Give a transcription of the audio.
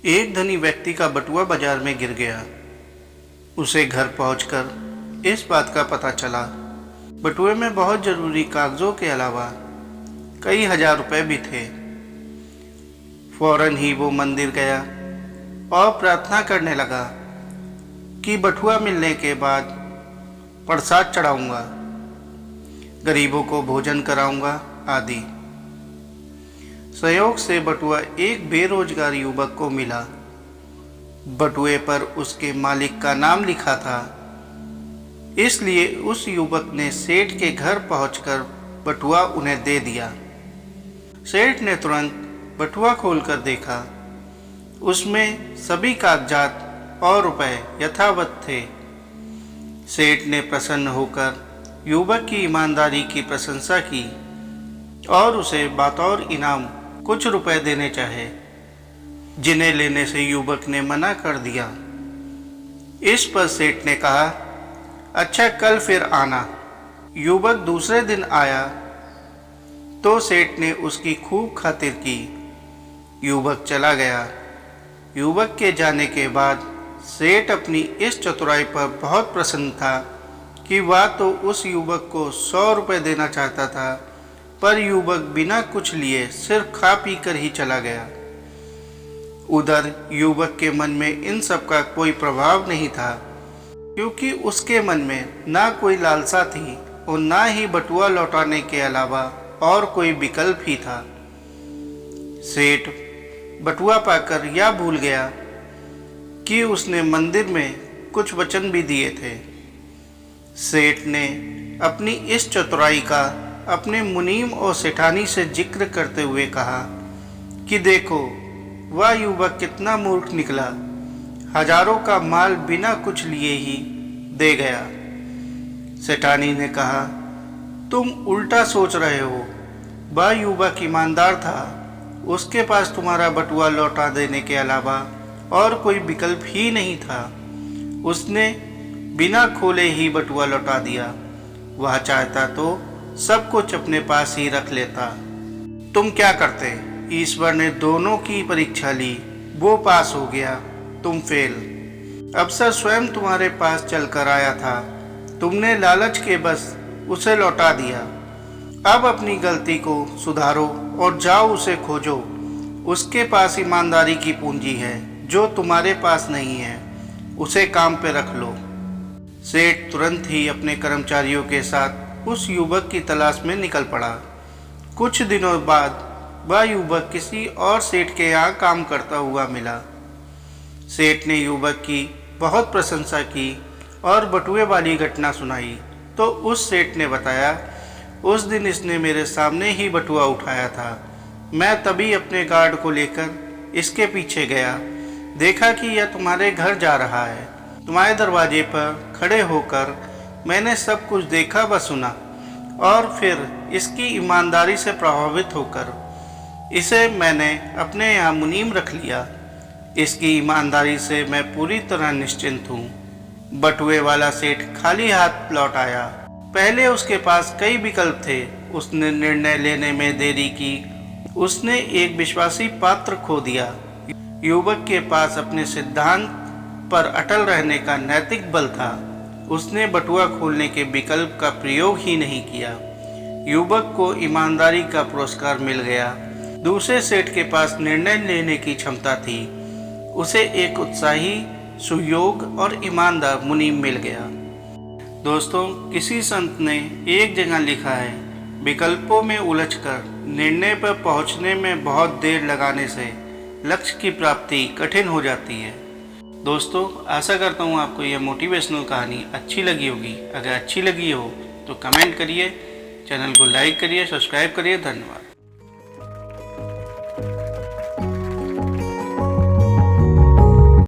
एक धनी व्यक्ति का बटुआ बाजार में गिर गया। उसे घर पहुंचकर इस बात का पता चला। बटुए में बहुत जरूरी कागजों के अलावा कई हजार रुपए भी थे। फौरन ही वो मंदिर गया और प्रार्थना करने लगा कि बटुआ मिलने के बाद प्रसाद चढ़ाऊंगा, गरीबों को भोजन कराऊंगा आदि। संयोग से बटुआ एक बेरोजगार युवक को मिला। बटुए पर उसके मालिक का नाम लिखा था, इसलिए उस युवक ने सेठ के घर पहुंचकर बटुआ उन्हें दे दिया। सेठ ने तुरंत बटुआ खोलकर देखा। उसमें सभी कागजात और रुपए यथावत थे। सेठ ने प्रसन्न होकर युवक की ईमानदारी की प्रशंसा की और उसे बतौर इनाम कुछ रुपए देने चाहे, जिन्हें लेने से युवक ने मना कर दिया। इस पर सेठ ने कहा, अच्छा कल फिर आना। युवक दूसरे दिन आया तो सेठ ने उसकी खूब खातिर की। युवक चला गया। युवक के जाने के बाद सेठ अपनी इस चतुराई पर बहुत प्रसन्न था कि वह तो उस युवक को 100 रुपये देना चाहता था, पर युवक बिना कुछ लिए सिर्फ खा पी कर ही चला गया। उधर युवक के मन में इन सब का कोई प्रभाव नहीं था, क्योंकि उसके मन में ना कोई लालसा थी और ना ही बटुआ लौटाने के अलावा और कोई विकल्प ही था। सेठ बटुआ पाकर यह भूल गया कि उसने मंदिर में कुछ वचन भी दिए थे। सेठ ने अपनी इस चतुराई का अपने मुनीम और सेठानी से जिक्र करते हुए कहा कि देखो वह युवक कितना मूर्ख निकला, हजारों का माल बिना कुछ लिए ही दे गया। सेठानी ने कहा, तुम उल्टा सोच रहे हो। वह युवक ईमानदार था, उसके पास तुम्हारा बटुआ लौटा देने के अलावा और कोई विकल्प ही नहीं था। उसने बिना खोले ही बटुआ लौटा दिया। वह चाहता तो सब कुछ अपने पास ही रख लेता। तुम क्या करते? ईश्वर ने दोनों की परीक्षा ली, वो पास हो गया, तुम फेल। अफसर स्वयं तुम्हारे पास चलकर आया था, तुमने लालच के बस उसे लौटा दिया। अब अपनी गलती को सुधारो और जाओ उसे खोजो। उसके पास ईमानदारी की पूंजी है जो तुम्हारे पास नहीं है, उसे काम पे रख लो। सेठ तुरंत ही अपने कर्मचारियों के साथ उस युवक की तलाश में निकल पड़ा। कुछ दिनों बाद वह युवक किसी और सेठ के यहाँ काम करता हुआ मिला। सेठ ने युवक की बहुत प्रशंसा की और बटुए वाली घटना सुनाई तो उस सेठ ने बताया, उस दिन इसने मेरे सामने ही बटुआ उठाया था। मैं तभी अपने गार्ड को लेकर इसके पीछे गया, देखा कि यह तुम्हारे घर जा रहा है। तुम्हारे दरवाजे पर खड़े होकर मैंने सब कुछ देखा व सुना और फिर इसकी ईमानदारी से प्रभावित होकर इसे मैंने अपने यहाँ मुनीम रख लिया। इसकी ईमानदारी से मैं पूरी तरह निश्चिंत हूँ। बटुए वाला सेठ खाली हाथ लौट आया। पहले उसके पास कई विकल्प थे, उसने निर्णय लेने में देरी की। उसने एक विश्वासी पात्र खो दिया। युवक के पास अपने सिद्धांत पर अटल रहने का नैतिक बल था। उसने बटुआ खोलने के विकल्प का प्रयोग ही नहीं किया। युवक को ईमानदारी का पुरस्कार मिल गया। दूसरे सेठ के पास निर्णय लेने की क्षमता थी, उसे एक उत्साही, सुयोग और ईमानदार मुनीम मिल गया। दोस्तों, किसी संत ने एक जगह लिखा है, विकल्पों में उलझकर निर्णय पर पहुंचने में बहुत देर लगाने से लक्ष्य की प्राप्ति कठिन हो जाती है। दोस्तों, आशा करता हूँ आपको यह मोटिवेशनल कहानी अच्छी लगी होगी। अगर अच्छी लगी हो तो कमेंट करिए, चैनल को लाइक करिए, सब्सक्राइब करिए। धन्यवाद।